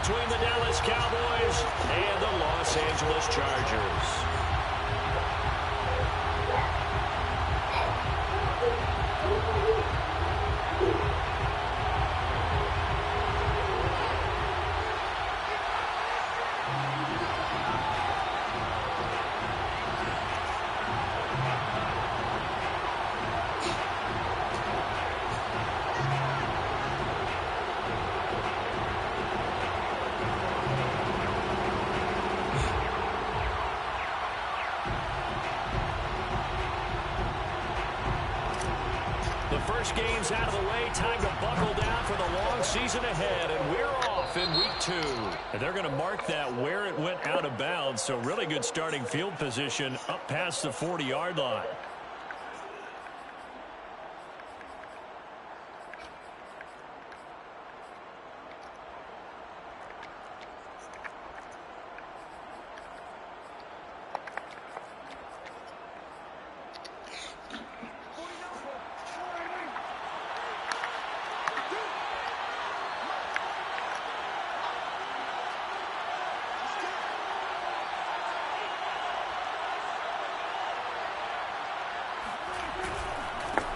between the Dallas Cowboys and the Los Angeles Chargers. First game's out of the way. Time to buckle down for the long season ahead. And we're off in week 2. And they're going to mark that where it went out of bounds. So really good starting field position up past the 40-yard line.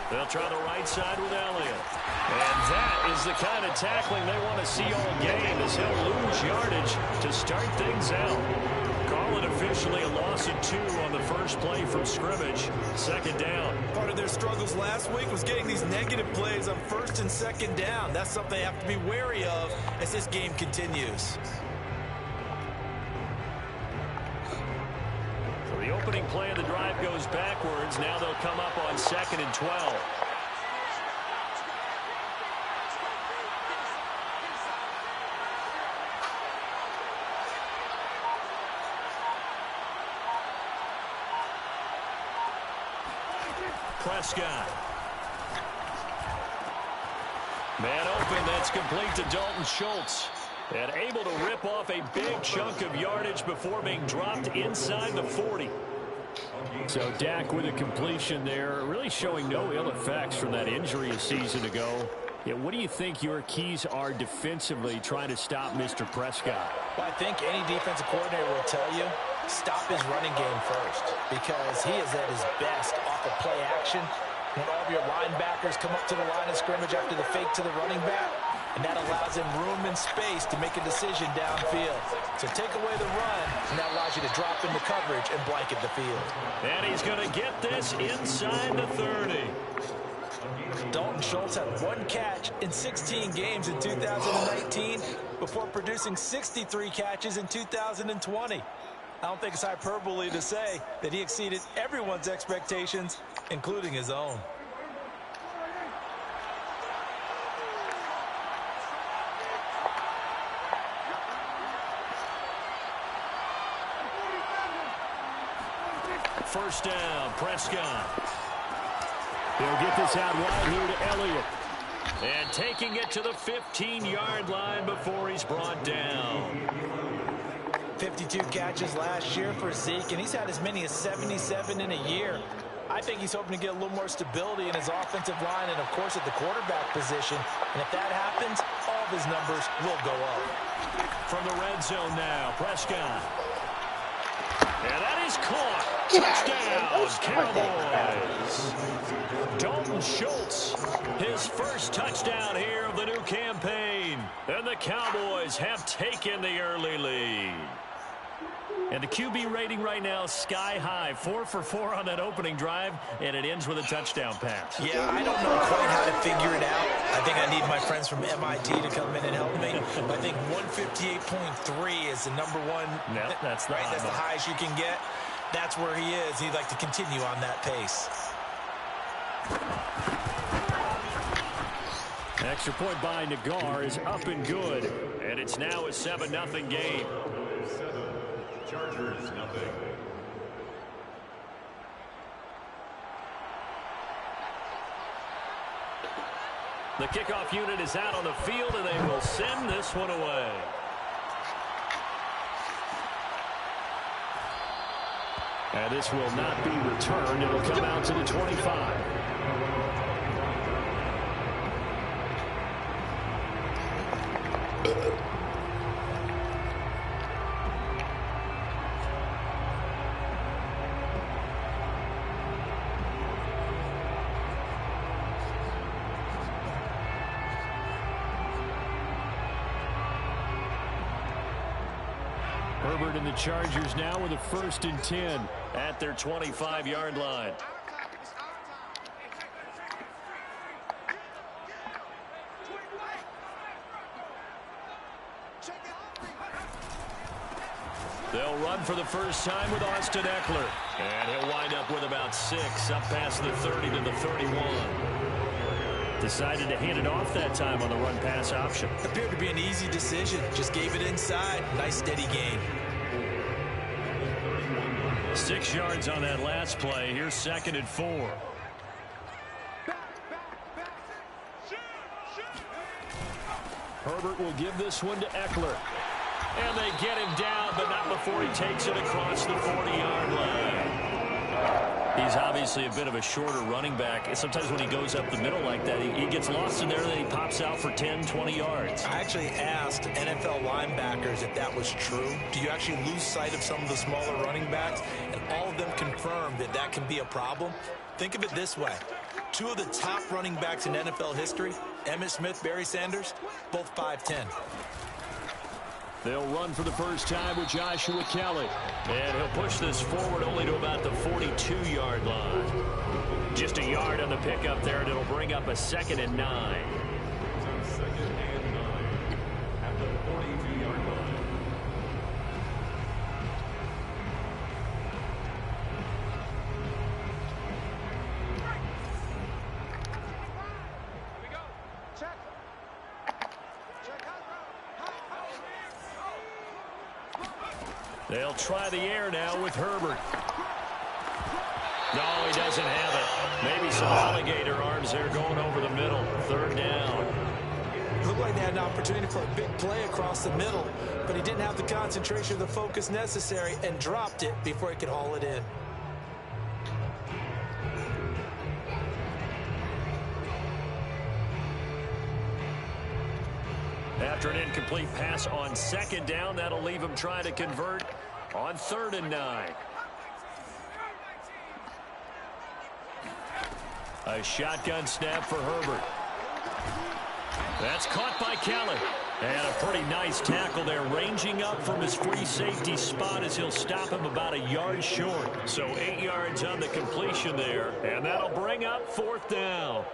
They'll try the right side with Elliott. And that is the kind of tackling they want to see all game, as he'll lose yardage to start things out. Call it officially a loss of 2 on the first play from scrimmage. Second down. Part of their struggles last week was getting these negative plays on first and second down. That's something they have to be wary of as this game continues. The opening play of the drive goes backwards. Now they'll come up on 2nd and 12. Prescott. Man open, that's complete to Dalton Schultz. And able to rip off a big chunk of yardage before being dropped inside the 40. So Dak with a completion there, really showing no ill effects from that injury a season ago. Yeah, what do you think your keys are defensively trying to stop Mr. Prescott? Well, I think any defensive coordinator will tell you, stop his running game first, because he is at his best off of play action. When all of your linebackers come up to the line of scrimmage after the fake to the running back, and that allows him room and space to make a decision downfield. So take away the run, and that allows you to drop into coverage and blanket the field. And he's going to get this inside the 30. Dalton Schultz had 1 catch in 16 games in 2019 before producing 63 catches in 2020. I don't think it's hyperbole to say that he exceeded everyone's expectations, including his own. First down, Prescott. He'll get this out wide here to Elliott. And taking it to the 15-yard line before he's brought down. 52 catches last year for Zeke, and he's had as many as 77 in a year. I think he's hoping to get a little more stability in his offensive line and, of course, at the quarterback position. And if that happens, all of his numbers will go up. From the red zone now, Prescott. And that is caught. Touchdown, Cowboys. Dalton Schultz, his first touchdown here of the new campaign. And the Cowboys have taken the early lead. And the QB rating right now is sky high. 4 for 4 on that opening drive, and it ends with a touchdown pass. Yeah, I don't know quite how to figure it out. I think I need my friends from MIT to come in and help me. I think 158.3 is the number one. No, that's the right. That's the highest you can get. That's where he is. He'd like to continue on that pace. Extra point by Nagar is up and good. And it's now a 7-0 game. Chargers, nothing. The kickoff unit is out on the field, and they will send this one away. And this will not be returned. It'll come out to the 25. Herbert and the Chargers now with a 1st and 10 at their 25-yard line. They'll run for the first time with Austin Eckler. And he'll wind up with about 6, up past the 30 to the 31. Decided to hand it off that time on the run-pass option. Appeared to be an easy decision. Just gave it inside. Nice, steady gain. 6 yards on that last play. Here's 2nd and 4. Herbert will give this one to Eckler. And they get him down, but not before he takes it across the 40-yard line. He's obviously a bit of a shorter running back. Sometimes when he goes up the middle like that, he gets lost in there, and then he pops out for 10, 20 yards. I actually asked NFL linebackers if that was true. Do you actually lose sight of some of the smaller running backs? And all of them confirmed that that can be a problem. Think of it this way. 2 of the top running backs in NFL history, Emmitt Smith, Barry Sanders, both 5'10". They'll run for the first time with Joshua Kelly. And he'll push this forward only to about the 42-yard line. Just a yard on the pickup there, and it'll bring up a 2nd and 9. They'll try the air now with Herbert. No, he doesn't have it. Maybe some alligator arms there going over the middle. 3rd down. Looked like they had an opportunity for a big play across the middle, but he didn't have the concentration or the focus necessary and dropped it before he could haul it in. After an incomplete pass on 2nd down, that'll leave him trying to convert on 3rd and 9. A shotgun snap for Herbert. That's caught by Kelly. And a pretty nice tackle there, ranging up from his free safety spot as he'll stop him about a yard short. So 8 yards on the completion there, and that'll bring up 4th down.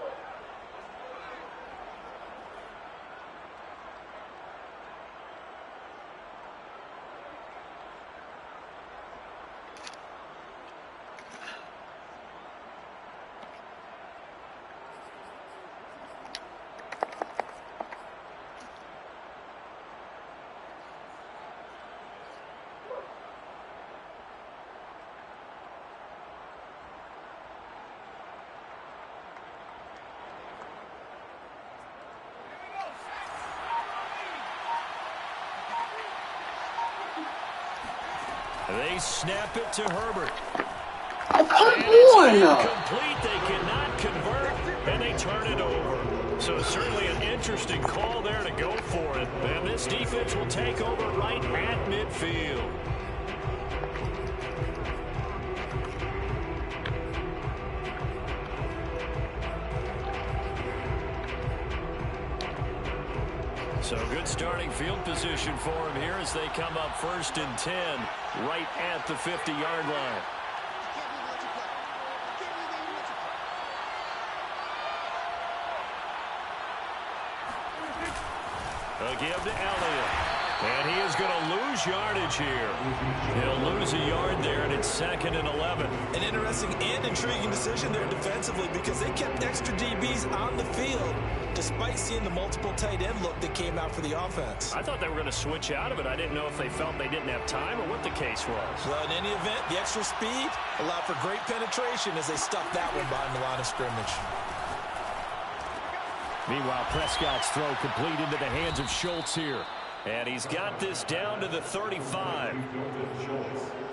They snap it to Herbert. Oh, come on! Incomplete. They cannot convert, and they turn it over. So certainly an interesting call there to go for it. And this defense will take over right at midfield. So good starting field position for him here as they come up 1st and 10 right at the 50-yard line. A give to Elliott. And he is going to lose yardage here. He'll lose a yard there, and it's 2nd and 11. An interesting and intriguing decision there defensively because they kept extra DBs on the field despite seeing the multiple tight end look that came out for the offense. I thought they were going to switch out of it. I didn't know if they felt they didn't have time or what the case was. Well, in any event, the extra speed allowed for great penetration as they stuffed that one behind the line of scrimmage. Meanwhile, Prescott's throw complete into the hands of Schultz here. And he's got this down to the 35.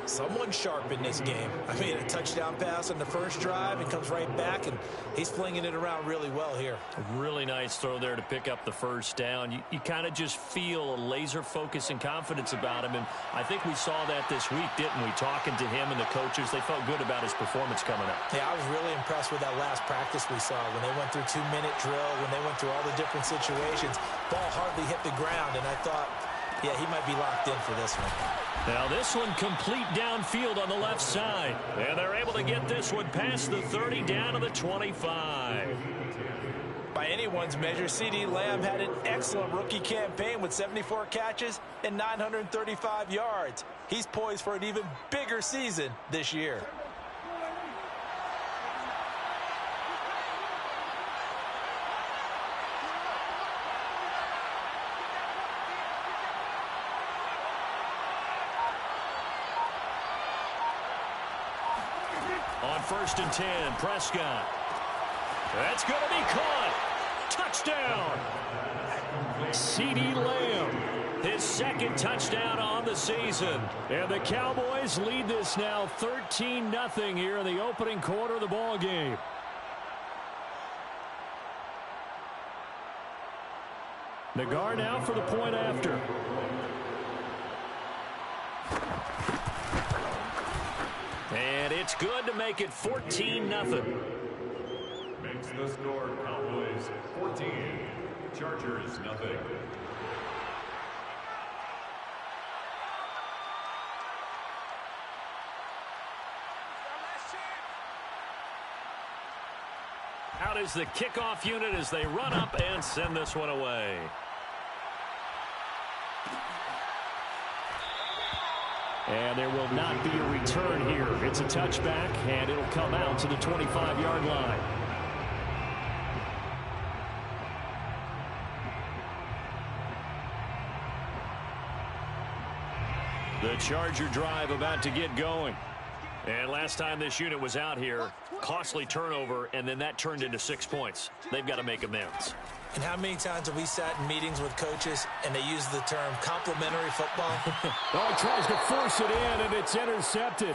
Someone sharp in this game. I mean, a touchdown pass on the first drive and comes right back, and he's flinging it around really well here. A really nice throw there to pick up the first down. You kind of just feel a laser focus and confidence about him, and I think we saw that this week, didn't we? Talking to him and the coaches, they felt good about his performance coming up. Yeah, I was really impressed with that last practice we saw when they went through 2-minute drill, when they went through all the different situations. Ball hardly hit the ground, and I thought Yeah, he might be locked in for this one. Now this one complete downfield on the left side. And they're able to get this one past the 30 down to the 25. By anyone's measure, CeeDee Lamb had an excellent rookie campaign with 74 catches and 935 yards. He's poised for an even bigger season this year. On 1st and 10, Prescott. That's going to be caught. Touchdown. CeeDee Lamb, his second touchdown on the season. And the Cowboys lead this now 13-0 here in the opening quarter of the ball game. The guard now for the point after. And it's good to make it 14-0. Makes the score Cowboys 14, Chargers nothing. Out is the kickoff unit as they run up and send this one away. And there will not be a return here. It's a touchback, and it'll come out to the 25-yard line. The Charger drive about to get going. And last time this unit was out here, costly turnover, and then that turned into 6 points. They've got to make amends. And how many times have we sat in meetings with coaches and they use the term complimentary football? Oh, he tries to force it in, and it's intercepted.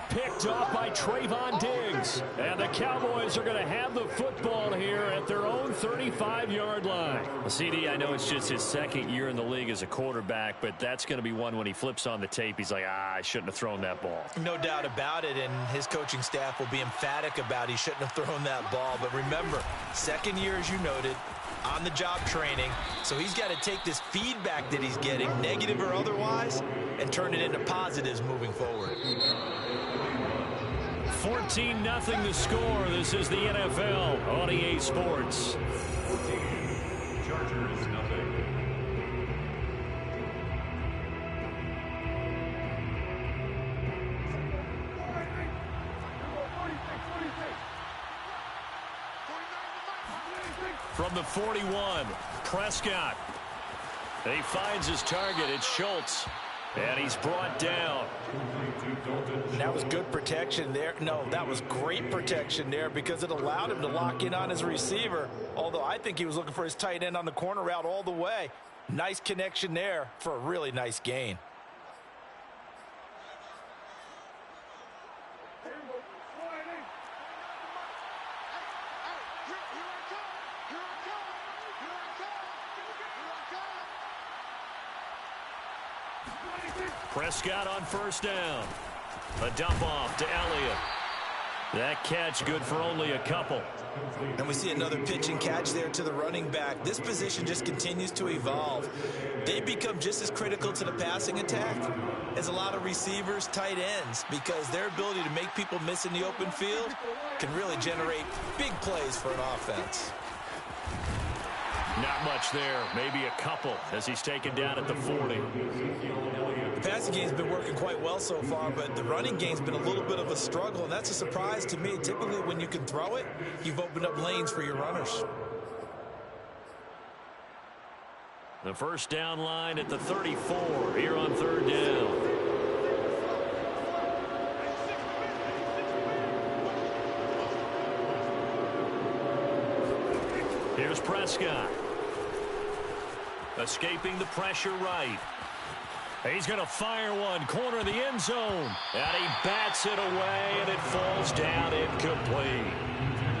Picked off by Trayvon Diggs. And the Cowboys are going to have the football here at their own 35-yard line. Well, CD, I know it's just his second year in the league as a quarterback, but that's going to be one when he flips on the tape. He's like, I shouldn't have thrown that ball. No doubt about it, and his coaching staff will be emphatic about he shouldn't have thrown that ball. But remember, second year, as you noted, on-the-job training, so he's got to take this feedback that he's getting, negative or otherwise, and turn it into positives moving forward. 14-0 the score. This is the NFL on EA Sports. 14, Chargers nothing. From the 41, Prescott. He finds his target. It's Schultz. And he's brought down. That was good protection there. No, that was great protection there because it allowed him to lock in on his receiver. Although I think he was looking for his tight end on the corner route all the way. Nice connection there for a really nice gain. Prescott on first down. A dump off to Elliott. That catch good for only a couple. And we see another pitch and catch there to the running back. This position just continues to evolve. They become just as critical to the passing attack as a lot of receivers, tight ends, because their ability to make people miss in the open field can really generate big plays for an offense. Not much there, maybe a couple as he's taken down at the 40. The passing game's been working quite well so far, but the running game's been a little bit of a struggle, and that's a surprise to me. Typically, when you can throw it, you've opened up lanes for your runners. The first down line at the 34 here on third down. Here's Prescott. Escaping the pressure right. He's going to fire one, corner of the end zone. And he bats it away, and it falls down incomplete.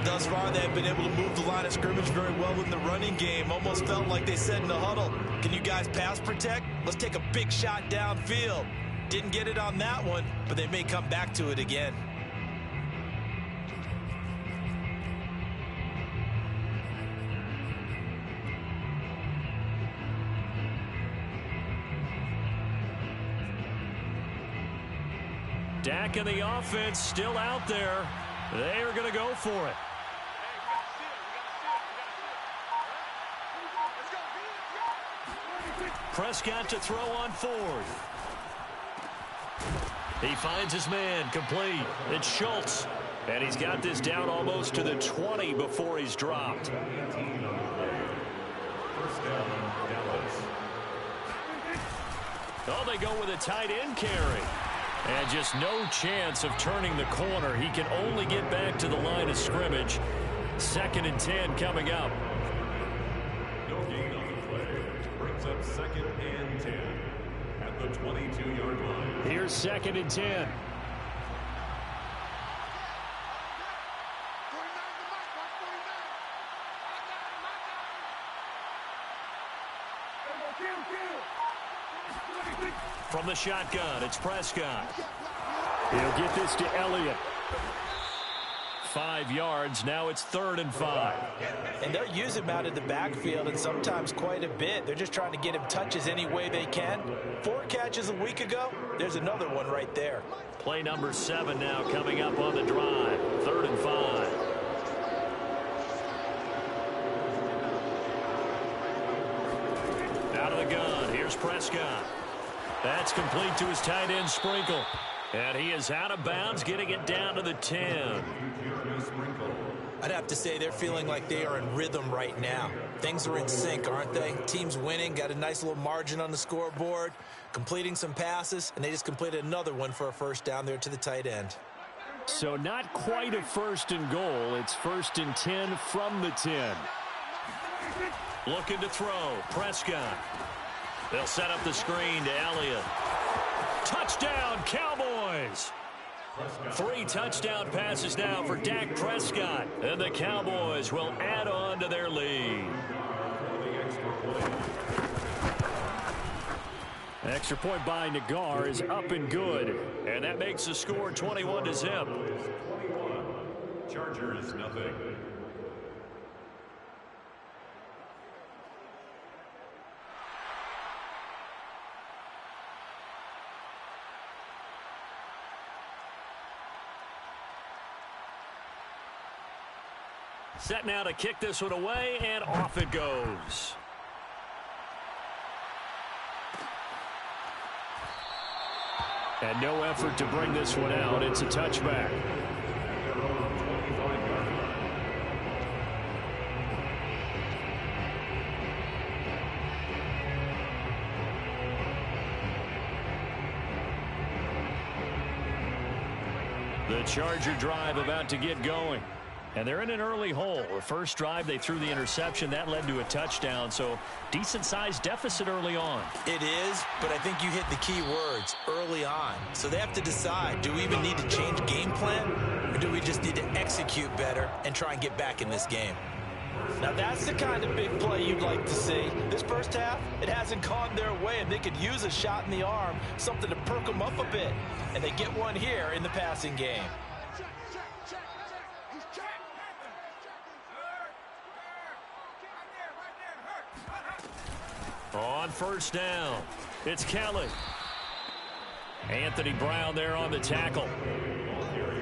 Thus far, they've been able to move the line of scrimmage very well in the running game. Almost felt like they said in the huddle, can you guys pass protect? Let's take a big shot downfield. Didn't get it on that one, but they may come back to it again. Dak and the offense still out there. They are going to go for it. Prescott to throw on fourth. He finds his man complete. It's Schultz. And he's got this down almost to the 20 before he's dropped. Oh, they go with a tight end carry. And just no chance of turning the corner. He can only get back to the line of scrimmage. 2nd and 10 coming up. No gain on the play. Brings up 2nd and 10 at the 22-yard line. Here's 2nd and 10. From the shotgun, it's Prescott. He'll get this to Elliott. 5 yards. Now it's 3rd and 5. And they'll use him out in the backfield, and sometimes quite a bit. They're just trying to get him touches any way they can. 4 catches a week ago. There's another one right there. Play number 7 now coming up on the drive. 3rd and 5. Out of the gun. Here's Prescott. That's complete to his tight end, Sprinkle. And he is out of bounds, getting it down to the 10. I'd have to say they're feeling like they are in rhythm right now. Things are in sync, aren't they? Team's winning, got a nice little margin on the scoreboard, completing some passes, and they just completed another one for a first down there to the tight end. So not quite a 1st and goal. It's 1st and 10 from the 10. Looking to throw. Prescott. They'll set up the screen to Elliott. Touchdown, Cowboys! 3 touchdown passes now for Dak Prescott. And the Cowboys will add on to their lead. Extra point by Nagar is up and good. And that makes the score 21-0. 21. Chargers, nothing. Set now to kick this one away, and off it goes. And no effort to bring this one out. It's a touchback. The Charger drive about to get going. And they're in an early hole. The first drive, they threw the interception. That led to a touchdown, so decent-sized deficit early on. It is, but I think you hit the key words, early on. So they have to decide, do we even need to change game plan, or do we just need to execute better and try and get back in this game? Now, that's the kind of big play you'd like to see. This first half, it hasn't gone their way, and they could use a shot in the arm, something to perk them up a bit. And they get one here in the passing game. On first down, it's Kelly. Anthony Brown there on the tackle.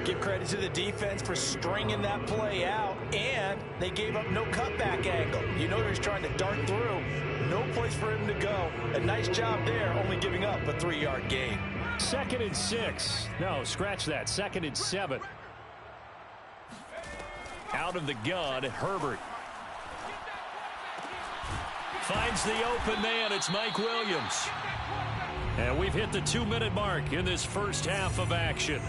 Give credit to the defense for stringing that play out, and they gave up no cutback angle. You know he was trying to dart through. No place for him to go. A nice job there, only giving up a 3-yard gain. 2nd and 6. No, scratch that. 2nd and 7. Out of the gun, Herbert. Finds the open man. It's Mike Williams. And we've hit the 2-minute mark in this first half of action.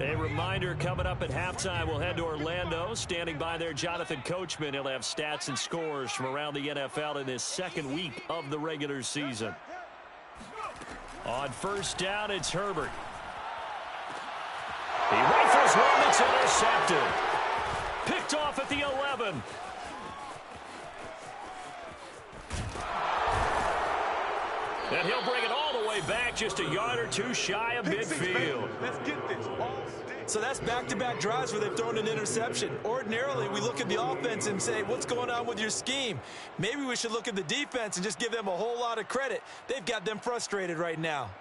A reminder, coming up at halftime, we'll head to Orlando. Standing by there, Jonathan Coachman. He'll have stats and scores from around the NFL in this second week of the regular season. On first down, it's Herbert. He rifles one that's intercepted. Picked off at the 11. And he'll bring it all the way play back just a yard or two shy of midfield. Let's get this. So that's back-to-back drives where they've thrown an interception. Ordinarily, we look at the offense and say, what's going on with your scheme? Maybe we should look at the defense and just give them a whole lot of credit. They've got them frustrated right now.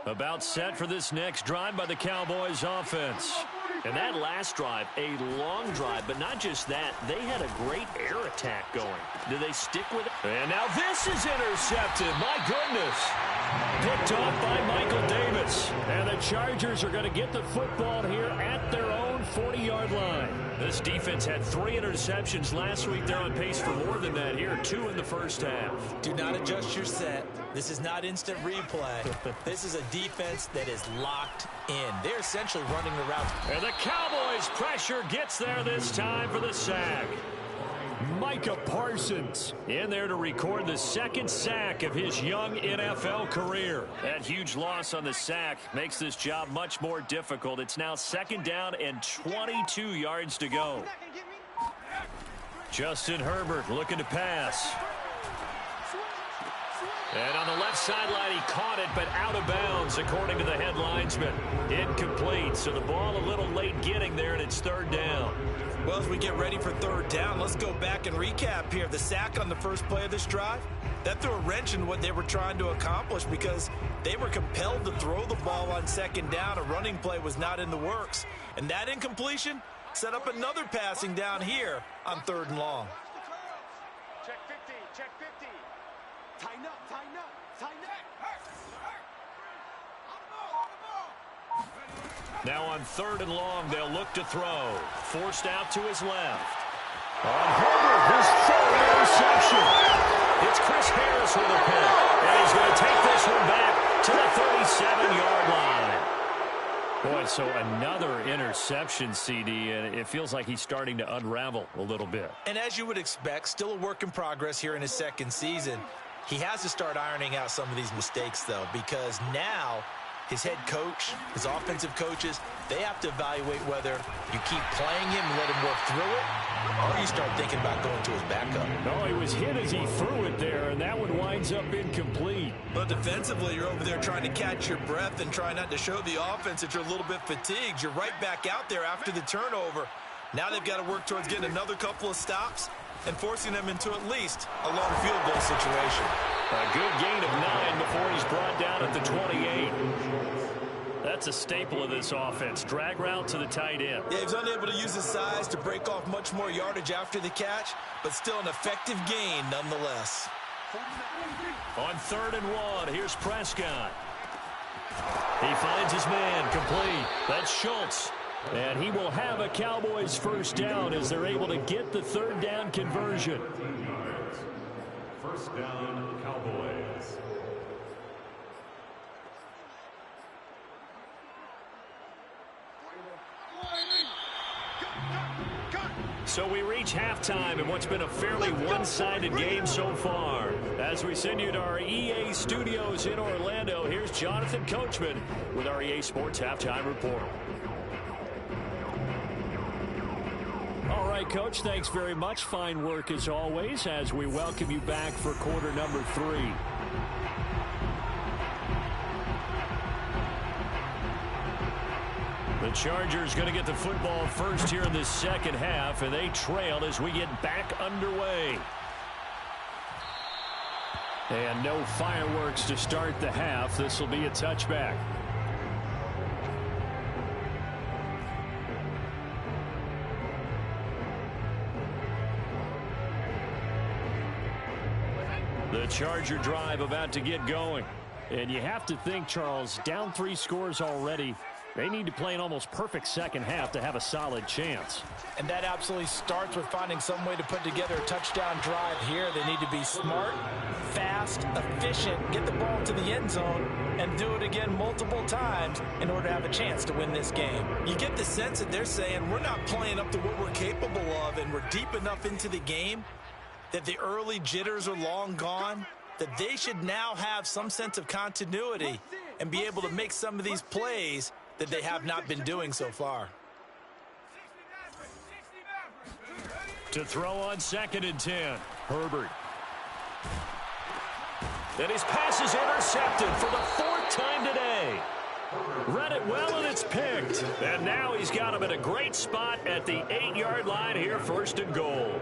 About set for this next drive by the Cowboys offense. And that last drive, a long drive, but not just that. They had a great air attack going. Do they stick with it? And now this is intercepted. My goodness. Picked off by Michael Davis. And the Chargers are going to get the football here at their own 40-yard line. This defense had 3 interceptions last week. They're on pace for more than that here. 2 in the first half. Do not adjust your set. This is not instant replay. This is a defense that is locked in. They're essentially running the routes. And the Cowboys pressure gets there this time for the sack. Micah Parsons in there to record the second sack of his young NFL career. That huge loss on the sack makes this job much more difficult. It's now 2nd down and 22 yards to go. Justin Herbert looking to pass. And on the left sideline, he caught it, but out of bounds, according to the head linesman. Incomplete, so the ball a little late getting there, and it's 3rd down. Well, as we get ready for 3rd down, let's go back and recap here. The sack on the first play of this drive, that threw a wrench in what they were trying to accomplish because they were compelled to throw the ball on 2nd down. A running play was not in the works. And that incompletion set up another passing down here on 3rd and long. Check 50, check 50. Tighten up, tighten up, tighten up. Now on 3rd and long, they'll look to throw. Forced out to his left. On Herbert, his 3rd interception. It's Chris Harris with a pick. And he's going to take this one back to the 37-yard line. Boy, so another interception, CD, and it feels like he's starting to unravel a little bit. And as you would expect, still a work in progress here in his 2nd season. He has to start ironing out some of these mistakes, though, because now his head coach, his offensive coaches, they have to evaluate whether you keep playing him and let him work through it, or you start thinking about going to his backup. No, he was hit as he threw it there, and that one winds up incomplete. But defensively, you're over there trying to catch your breath and try not to show the offense that you're a little bit fatigued. You're right back out there after the turnover. Now they've got to work towards getting another couple of stops and forcing them into at least a long field goal situation. A good gain of 9 before he's brought down at the 28. That's a staple of this offense. Drag route to the tight end. Yeah, he's unable to use his size to break off much more yardage after the catch, but still an effective gain nonetheless. On 3rd and 1, here's Prescott. He finds his man complete. That's Schultz. And he will have a Cowboys 1st down as they're able to get the 3rd down conversion. 1st down, Cowboys. So we reach halftime in what's been a fairly one-sided game so far. As we send you to our EA studios in Orlando, here's Jonathan Coachman with our EA Sports Halftime Report. All right, Coach, thanks very much. Fine work as always as we welcome you back for quarter number 3. The Chargers going to get the football first here in this 2nd half, and they trail as we get back underway. And no fireworks to start the half. This will be a touchback. The Charger drive about to get going. And you have to think, Charles, down 3 scores already. They need to play an almost perfect 2nd half to have a solid chance. And that absolutely starts with finding some way to put together a touchdown drive here. They need to be smart, fast, efficient, get the ball to the end zone, and do it again multiple times in order to have a chance to win this game. You get the sense that they're saying we're not playing up to what we're capable of, and we're deep enough into the game that the early jitters are long gone, that they should now have some sense of continuity and be able to make some of these plays that they have not been doing so far. To throw on 2nd and 10, Herbert. And his pass is intercepted for the 4th time today. Read it well, and it's picked. And now he's got him in a great spot at the 8-yard line here, 1st and goal.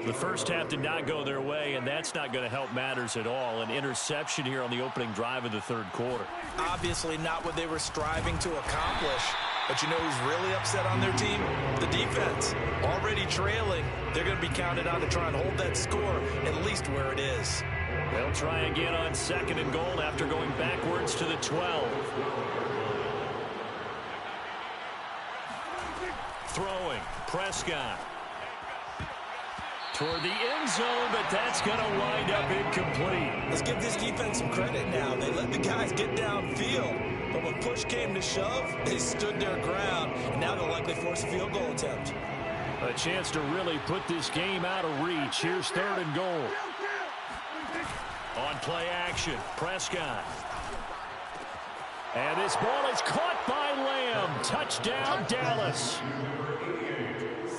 The first half did not go their way, and that's not going to help matters at all. An interception here on the opening drive of the 3rd quarter. Obviously not what they were striving to accomplish. But you know who's really upset on their team? The defense. Already trailing. They're going to be counted on to try and hold that score at least where it is. They'll try again on 2nd and goal after going backwards to the 12. Throwing. Prescott. Toward the end zone, but that's going to wind up incomplete. Let's give this defense some credit now. They let the guys get downfield. But when push came to shove, they stood their ground. And now they'll likely force a field goal attempt. A chance to really put this game out of reach. Here's 3rd and goal. On play action, Prescott. And this ball is caught by Lamb. Touchdown, Dallas.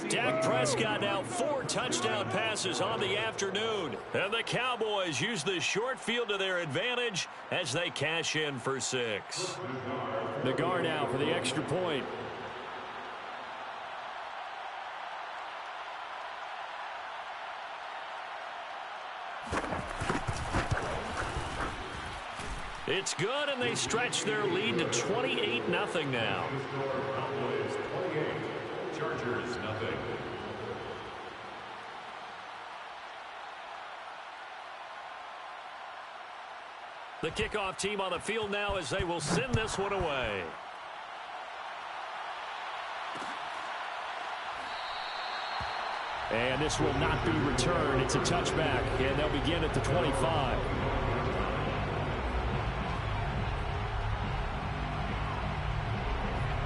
Dak Prescott now 4 touchdown passes on the afternoon. And the Cowboys use the short field to their advantage as they cash in for 6. Nagar now for the extra point. It's good, and they stretch their lead to 28-0 now. Chargers, nothing. The kickoff team on the field now as they will send this one away. And this will not be returned. It's a touchback, and they'll begin at the 25.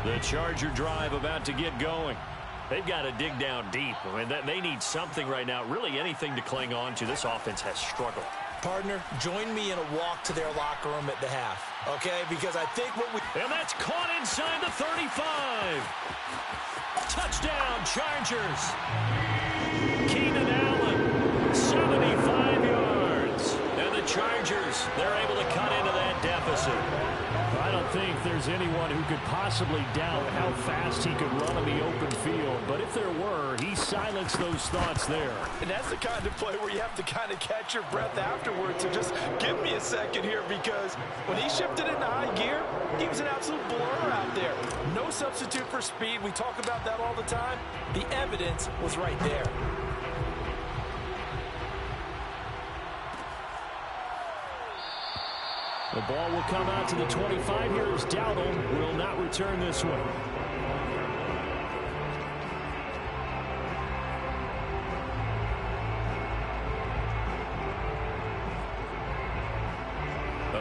The Charger drive about to get going. They've got to dig down deep. I mean, they need something right now, really anything to cling on to. This offense has struggled. Partner, join me in a walk to their locker room at the half, okay? Because I think what we... And that's caught inside the 35. Touchdown, Chargers. Keenan Allen, 75 yards. And the Chargers, they're able to cut into that deficit. I don't think there's anyone who could possibly doubt how fast he could run on the open field. But if there were, he silenced those thoughts there. And that's the kind of play where you have to kind of catch your breath afterwards. So just give me a second here, because when he shifted into high gear, he was an absolute blur out there. No substitute for speed. We talk about that all the time. The evidence was right there. The ball will come out to the 25. Here's Dowdle. Will not return this one.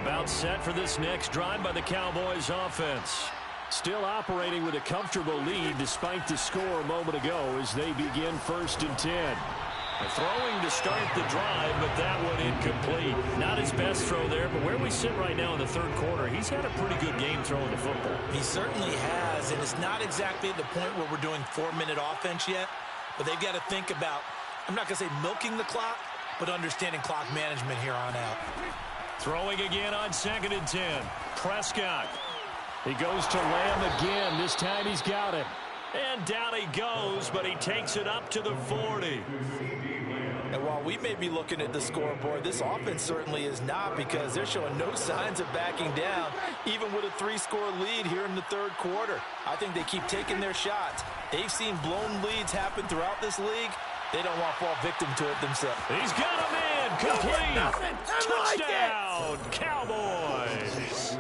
About set for this next drive by the Cowboys offense. Still operating with a comfortable lead despite the score a moment ago as they begin 1st and 10. Throwing to start the drive, but that one incomplete. Not his best throw there, but where we sit right now in the 3rd quarter, he's had a pretty good game throwing the football. He certainly has, and it's not exactly at the point where we're doing 4-minute offense yet, but they've got to think about, I'm not going to say milking the clock, but understanding clock management here on out. Throwing again on 2nd and 10. Prescott. He goes to Lamb again. This time he's got it. And down he goes, but he takes it up to the 40. And while we may be looking at the scoreboard, this offense certainly is not, because they're showing no signs of backing down, even with a 3-score lead here in the 3rd quarter. I think they keep taking their shots. They've seen blown leads happen throughout this league. They don't want to fall victim to it themselves. He's got him in. Complete. Touchdown, Cowboys.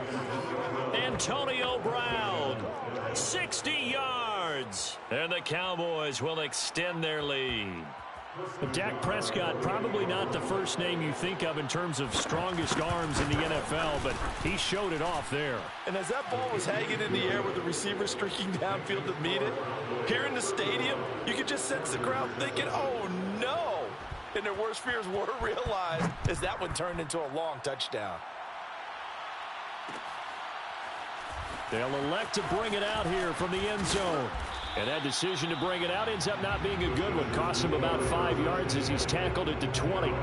Antonio Brown, 60 yards. And the Cowboys will extend their lead. Dak Prescott, probably not the first name you think of in terms of strongest arms in the NFL, but he showed it off there. And as that ball was hanging in the air with the receiver streaking downfield to meet it, here in the stadium, you could just sense the crowd thinking, oh no! And their worst fears were realized as that one turned into a long touchdown. They'll elect to bring it out here from the end zone. And that decision to bring it out ends up not being a good one. Costs him about 5 yards as he's tackled at the 20.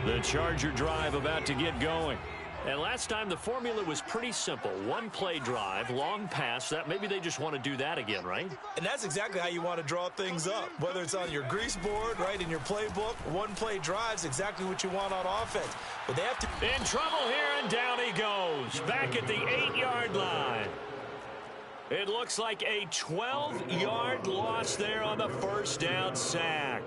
The Charger drive about to get going. And last time the formula was pretty simple. One play drive, long pass. That maybe they just want to do that again, right? And that's exactly how you want to draw things up. Whether it's on your grease board, right, in your playbook, one play drive's exactly what you want on offense. But they have to... In trouble here, and down he goes. Back at the 8-yard line. It looks like a 12-yard loss there on the first down sack.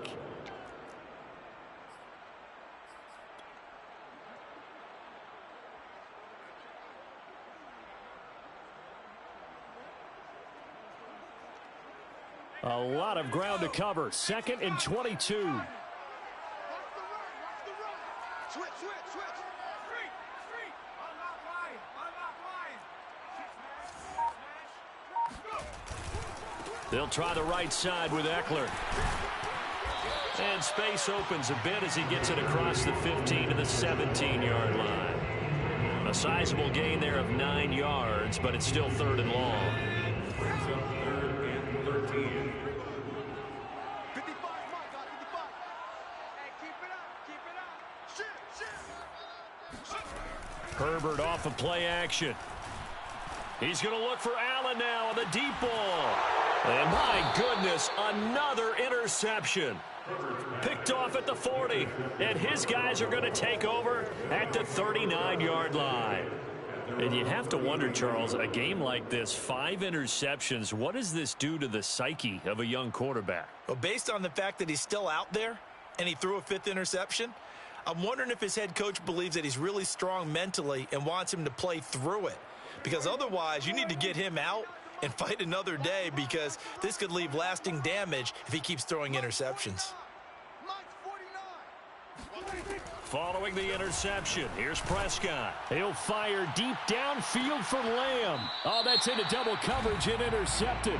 A lot of ground to cover. 2nd and 22. Watch the run. Watch the run. Switch. Street. Unlock line. They'll try the right side with Eckler. And space opens a bit as he gets it across the 15 to the 17-yard line. A sizable gain there of 9 yards, but it's still 3rd and long. Brings up 3rd and 13. 55, Mike, 55. Hey, keep it up. Shit. Herbert off of play action. He's going to look for Allen now on the deep ball. And my goodness, another interception. Picked off at the 40. And his guys are going to take over at the 39-yard line. And you have to wonder, Charles, a game like this, 5 interceptions, what does this do to the psyche of a young quarterback? Well, based on the fact that he's still out there and he threw a 5th interception, I'm wondering if his head coach believes that he's really strong mentally and wants him to play through it. Because otherwise, you need to get him out and fight another day, because this could leave lasting damage if he keeps throwing interceptions. Following the interception, here's Prescott. He'll fire deep downfield for Lamb. Oh, that's into double coverage and intercepted.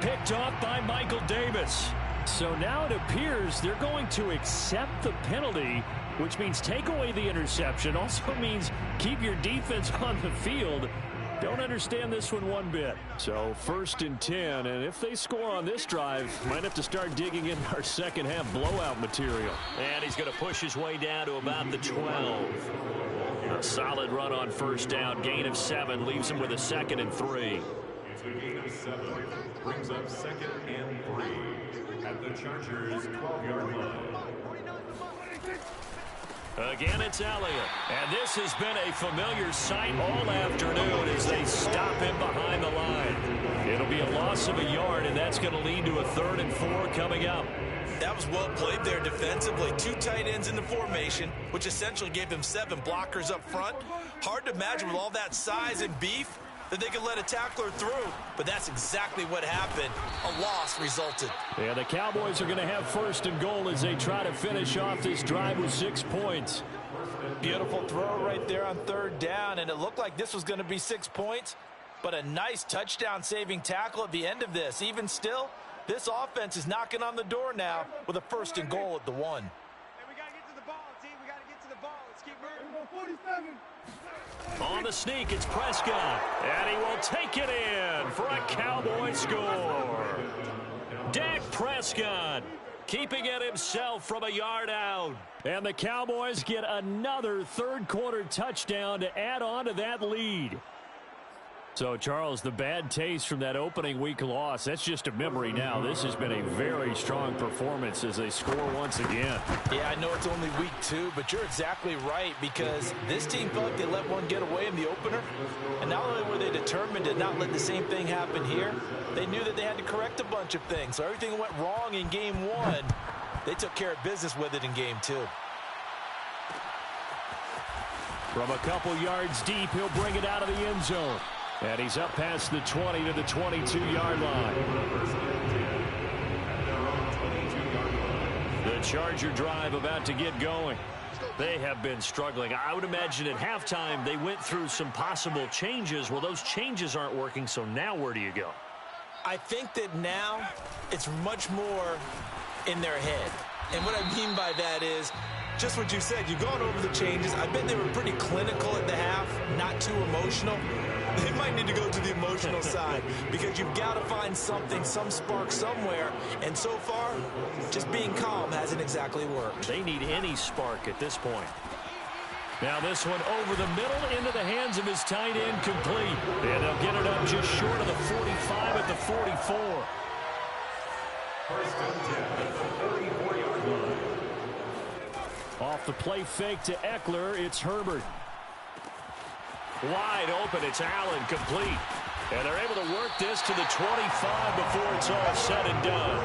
Picked off by Michael Davis. So now it appears they're going to accept the penalty, which means take away the interception. Also means keep your defense on the field. Don't understand this one bit. So 1st and 10, and if they score on this drive, might have to start digging in our second half blowout material. And he's going to push his way down to about the 12. A solid run on 1st down, gain of 7, leaves him with a 2nd and 3. It's a gain of 7. Brings up 2nd and 3 at the Chargers' 12-yard line. Again, it's Elliott. And this has been a familiar sight all afternoon as they stop him behind the line. It'll be a loss of a yard, and that's going to lead to a 3rd and 4 coming up. That was well played there defensively. 2 tight ends in the formation, which essentially gave him 7 blockers up front. Hard to imagine with all that size and beef that they could let a tackler through, but that's exactly what happened. A loss resulted. Yeah, the Cowboys are going to have 1st and goal as they try to finish off this drive with 6 points. Beautiful throw right there on 3rd down, and it looked like this was going to be 6 points, but a nice touchdown-saving tackle at the end of this. Even still, this offense is knocking on the door now with a 1st and goal at the 1. Hey, we got to get to the ball, team. We got to get to the ball. Let's keep moving. 47. On the sneak, it's Prescott, and he will take it in for a Cowboy score. Dak Prescott keeping it himself from a yard out. And the Cowboys get another 3rd quarter touchdown to add on to that lead. So, Charles, the bad taste from that opening week loss, that's just a memory now. This has been a very strong performance as they score once again. Yeah, I know it's only week 2, but you're exactly right, because this team felt like they let one get away in the opener. And not only were they determined to not let the same thing happen here, they knew that they had to correct a bunch of things. So everything went wrong in game 1. They took care of business with it in game 2. From a couple yards deep, he'll bring it out of the end zone. And he's up past the 20 to the 22-yard line. The Charger drive about to get going. They have been struggling. I would imagine at halftime they went through some possible changes. Well, those changes aren't working, so now where do you go? I think that now it's much more in their head. And what I mean by that is just what you said. You've gone over the changes. I bet they were pretty clinical at the half, not too emotional. they might need to go to the emotional side because you've got to find something, some spark somewhere. And so far, just being calm hasn't exactly worked. They need any spark at this point. Now this one over the middle into the hands of his tight end, complete. And they'll get it up just short of the 45 at the 44. First and 10 at the 44-yard line. Off the play fake to Eckler, it's Herbert. Wide open, it's Allen, complete. And they're able to work this to the 25 before it's all said and done.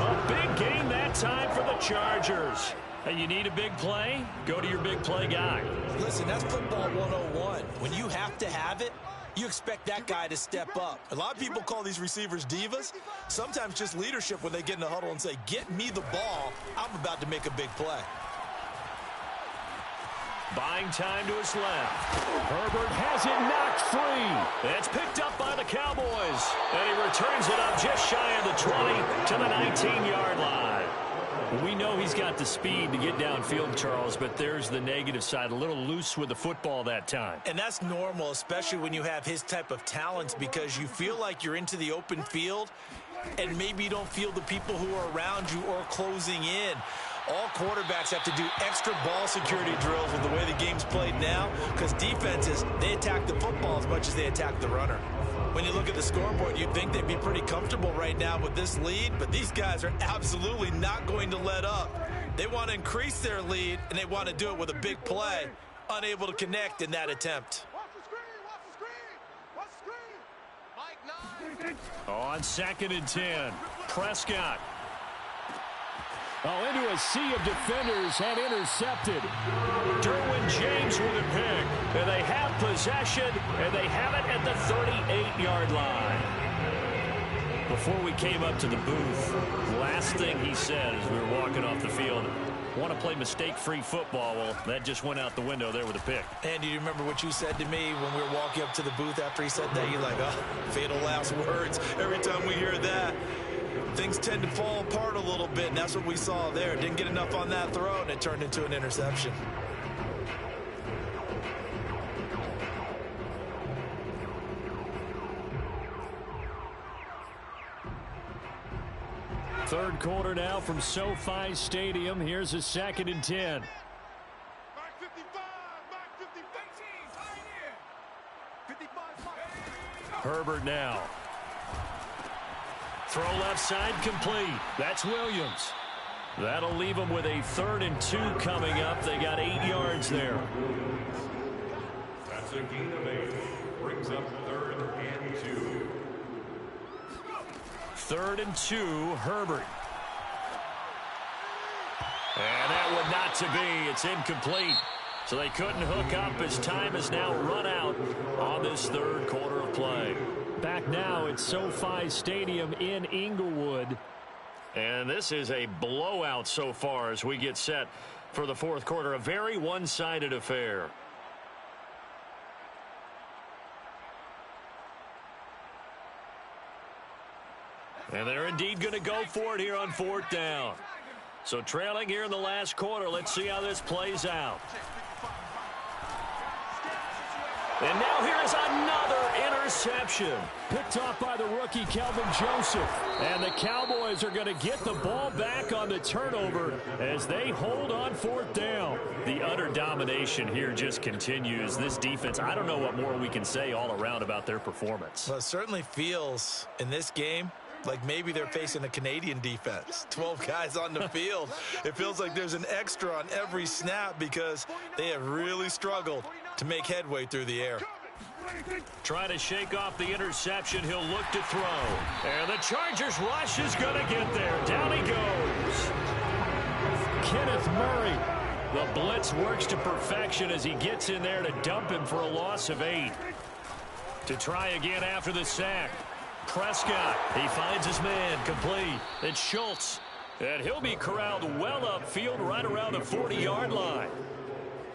A big gain that time for the Chargers. Hey, you need a big play? Go to your big play guy. Listen, that's football 101. When you have to have it, you expect that guy to step up. A lot of people call these receivers divas. Sometimes just leadership when they get in the huddle and say, get me the ball. I'm about to make a big play. Buying time to his left. Herbert has it knocked free. It's picked up by the Cowboys. And he returns it up just shy of the 20 to the 19-yard line. We know he's got the speed to get downfield, Charles, but there's the negative side. A little loose with the football that time. And that's normal, especially when you have his type of talents, because you feel like you're into the open field and maybe you don't feel the people who are around you or closing in. All quarterbacks have to do extra ball security drills with the way the game's played now, because defenses, they attack the football as much as they attack the runner. When you look at the scoreboard, you'd think they'd be pretty comfortable right now with this lead, but these guys are absolutely not going to let up. They want to increase their lead, and they want to do it with a big play, unable to connect in that attempt. Watch the screen, watch the screen, watch the screen. Mike 9. On 2nd and 10, Prescott. Oh, into a sea of defenders and intercepted. Derwin James with a pick. And they have possession, and they have it at the 38-yard line. Before we came up to the booth, last thing he said as we were walking off the field, want to play mistake-free football. Well, that just went out the window there with a pick. And do you remember what you said to me when we were walking up to the booth after he said that? You're like, oh, fatal last words. Every time we hear that, things tend to fall apart a little bit, and that's what we saw there. Didn't get enough on that throw, and it turned into an interception. Third quarter now from SoFi Stadium. Here's a 2nd and 10. Mark 55, Mark 55. Herbert now. Throw left side complete. That's Williams. That'll leave them with a 3rd and 2 coming up. They got 8 yards there. That's a gain of 8. Brings up 3rd and 2. 3rd and 2, Herbert. And that would not to be. It's incomplete. So they couldn't hook up as time has now run out on this 3rd quarter of play. Back now at SoFi Stadium in Inglewood. And this is a blowout so far as we get set for the 4th quarter. A very one-sided affair. And they're indeed going to go for it here on 4th down. So trailing here in the last quarter. Let's see how this plays out. And now here is another interception. Picked off by the rookie, Kelvin Joseph. And the Cowboys are going to get the ball back on the turnover as they hold on 4th down. The utter domination here just continues. This defense, I don't know what more we can say all around about their performance. Well, it certainly feels in this game like maybe they're facing a Canadian defense. 12 guys on the field. It feels like there's an extra on every snap because they have really struggled to make headway through the air. Trying to shake off the interception. He'll look to throw. And the Chargers rush is going to get there. Down he goes. Kenneth Murray. The blitz works to perfection as he gets in there to dump him for a loss of 8. To try again after the sack. Prescott, he finds his man, complete. It's Schultz, and he'll be corralled well upfield right around the 40-yard line.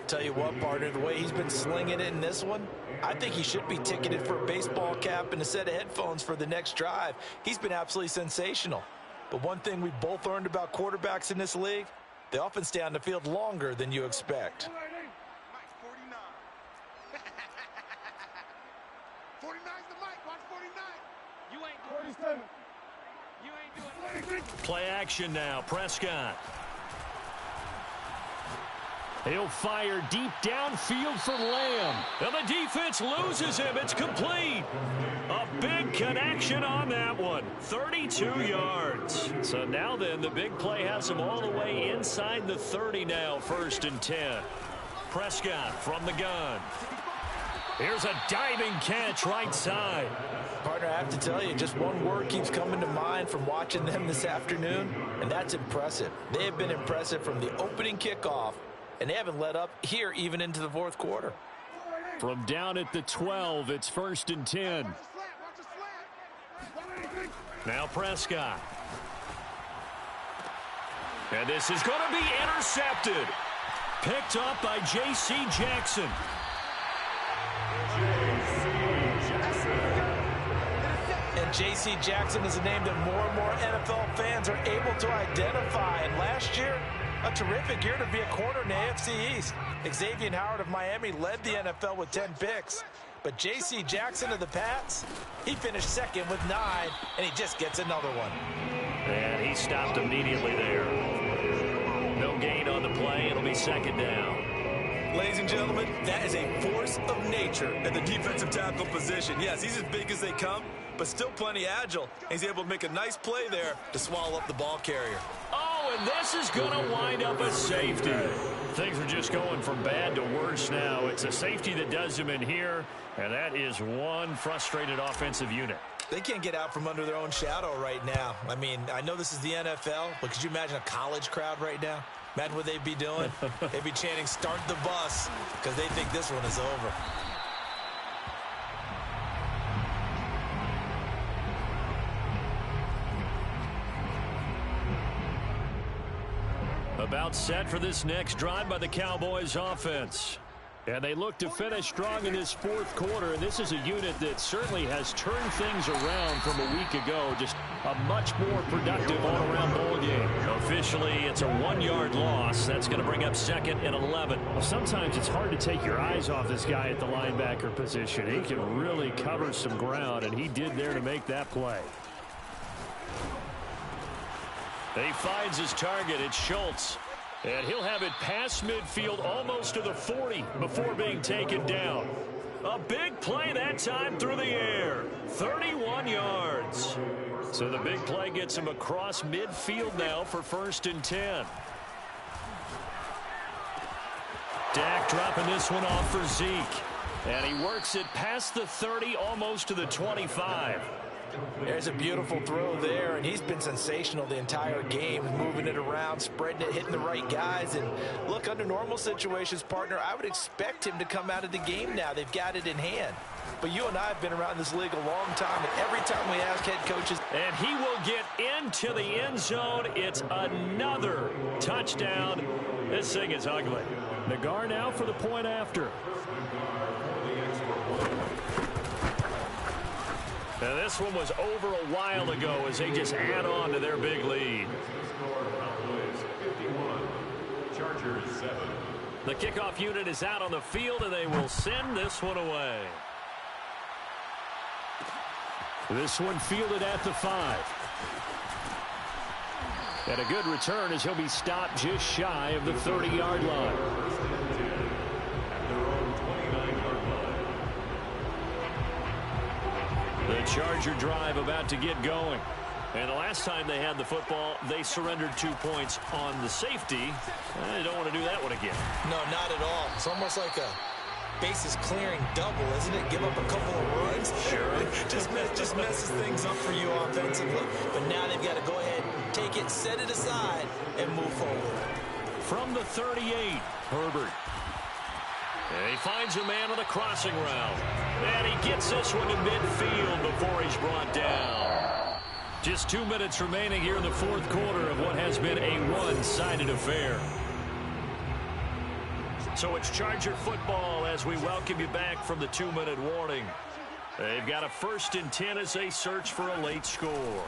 Tell you what, partner, the way he's been slinging it in this one, I think he should be ticketed for a baseball cap and a set of headphones for the next drive. He's been absolutely sensational. But one thing we both learned about quarterbacks in this league, they often stay on the field longer than you expect. Play action now. Prescott. He'll fire deep downfield for Lamb. And the defense loses him. It's complete. A big connection on that one. 32 yards. So now then, the big play has him all the way inside the 30 now. 1st and 10. Prescott from the gun. Here's a diving catch right side. Partner, I have to tell you, just one word keeps coming to mind from watching them this afternoon, and that's impressive. They have been impressive from the opening kickoff, and they haven't let up here even into the 4th quarter. From down at the 12, it's 1st and 10. Now Prescott. And this is going to be intercepted. Picked up by J.C. Jackson. And J.C. Jackson is a name that more and more NFL fans are able to identify. And last year, a terrific year to be a corner in the AFC East. Xavier Howard of Miami led the NFL with 10 picks. But J.C. Jackson of the Pats, he finished 2nd with 9, and he just gets another one. And he stopped immediately there. No gain on the play. It'll be 2nd down. Ladies and gentlemen, that is a force of nature at the defensive tackle position. Yes, he's as big as they come, but still plenty agile. He's able to make a nice play there to swallow up the ball carrier. Oh, and this is going to wind up a safety. Things are just going from bad to worse now. It's a safety that does him in here, and that is one frustrated offensive unit. They can't get out from under their own shadow right now. I mean, I know this is the NFL, but could you imagine a college crowd right now? Imagine what they'd be doing. They'd be chanting, "Start the bus," because they think this one is over. About set for this next drive by the Cowboys offense. And they look to finish strong in this 4th quarter. And this is a unit that certainly has turned things around from a week ago. Just a much more productive all-around ball game. Officially, it's a 1-yard loss. That's going to bring up 2nd and 11. Well, sometimes it's hard to take your eyes off this guy at the linebacker position. He can really cover some ground, and he did there to make that play. He finds his target. It's Schultz. And he'll have it past midfield almost to the 40 before being taken down. A big play that time through the air. 31 yards. So the big play gets him across midfield now for 1st and 10. Dak dropping this one off for Zeke. And he works it past the 30 almost to the 25. There's a beautiful throw there, and he's been sensational the entire game, moving it around, spreading it, hitting the right guys. And look, under normal situations, partner, I would expect him to come out of the game now. They've got it in hand. But you and I have been around this league a long time, and every time we ask head coaches. And he will get into the end zone. It's another touchdown. This thing is ugly. Nagar now for the point after. Now this one was over a while ago as they just add on to their big lead. Chargers 7. The kickoff unit is out on the field, and they will send this one away. This one fielded at the 5. And a good return as he'll be stopped just shy of the 30-yard line. The Charger drive about to get going. And the last time they had the football, they surrendered 2 points on the safety. They don't want to do that one again. No, not at all. It's almost like a bases clearing double, isn't it? Give up a couple of runs. Sure. just messes things up for you offensively. But now they've got to go ahead, take it, set it aside, and move forward. From the 38, Herbert. And he finds a man on the crossing route. And he gets this one to midfield before he's brought down. Just 2 minutes remaining here in the 4th quarter of what has been a one-sided affair. So it's Charger football as we welcome you back from the 2-minute warning. They've got a 1st and 10 as they search for a late score.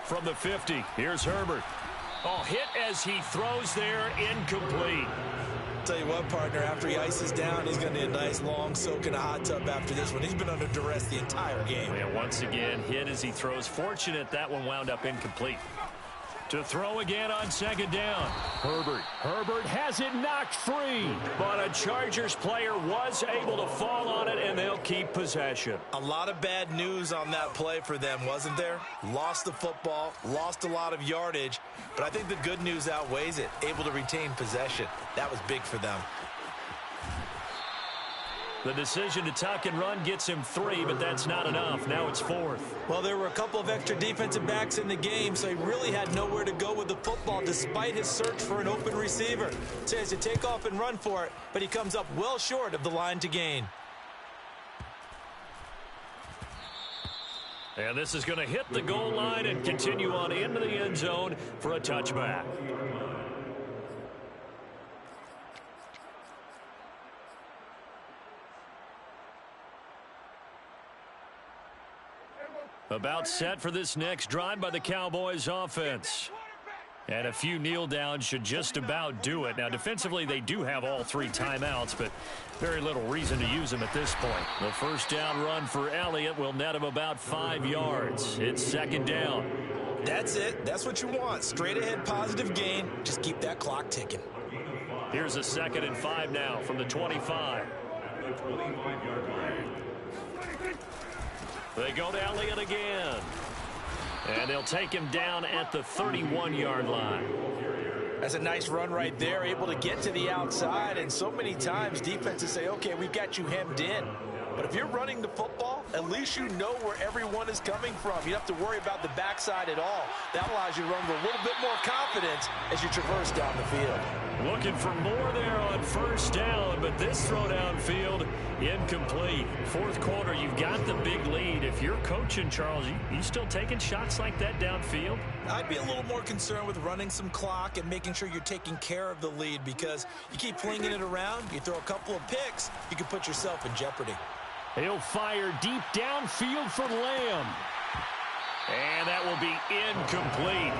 From the 50, here's Herbert. Oh, hit as he throws there, incomplete. Tell you what, partner, after he ices down, he's going to need a nice long soak in a hot tub after this one. He's been under duress the entire game. And once again, hit as he throws. Fortunate that one wound up incomplete. To throw again on second down. Herbert has it knocked free. But a Chargers player was able to fall on it, and they'll keep possession. A lot of bad news on that play for them, wasn't there? Lost the football, lost a lot of yardage, but I think the good news outweighs it. Able to retain possession. That was big for them. The decision to tuck and run gets him 3, but that's not enough. Now it's 4th. Well, there were a couple of extra defensive backs in the game, so he really had nowhere to go with the football despite his search for an open receiver. So he has to take off and run for it, but he comes up well short of the line to gain. And this is going to hit the goal line and continue on into the end zone for a touchback. About set for this next drive by the Cowboys offense. And a few kneel downs should just about do it. Now, defensively, they do have all 3 timeouts, but very little reason to use them at this point. The first down run for Elliott will net him about 5 yards. It's second down. That's it. That's what you want. Straight ahead, positive gain. Just keep that clock ticking. Here's a 2nd and 5 now from the 25. The 25-yard line. They go to Elliott again. And they'll take him down at the 31-yard line. That's a nice run right there, able to get to the outside. And so many times defenses say, okay, we've got you hemmed in. But if you're running the football, at least you know where everyone is coming from. You don't have to worry about the backside at all. That allows you to run with a little bit more confidence as you traverse down the field. Looking for more there on first down, but this throw downfield, incomplete. 4th quarter, you've got the big lead. If you're coaching, Charles, you still taking shots like that downfield? I'd be a little more concerned with running some clock and making sure you're taking care of the lead, because you keep flinging it around, you throw a couple of picks, you can put yourself in jeopardy. He'll fire deep downfield for Lamb. And that will be incomplete.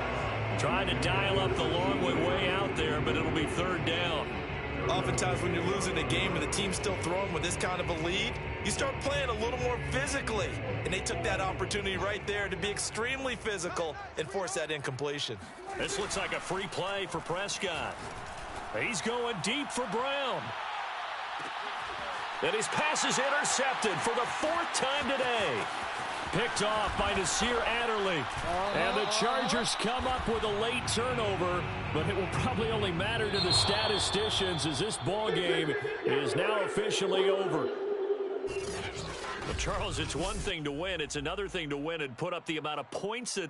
Trying to dial up the long way out there, but it'll be 3rd down. Oftentimes when you're losing a game and the team's still throwing with this kind of a lead, you start playing a little more physically. And they took that opportunity right there to be extremely physical and force that incompletion. This looks like a free play for Prescott. He's going deep for Brown. And his pass is intercepted for the 4th time today. Picked off by Nasir Adderley. And the Chargers come up with a late turnover, but it will probably only matter to the statisticians as this ball game is now officially over. But Charles, it's one thing to win. It's another thing to win and put up the amount of points that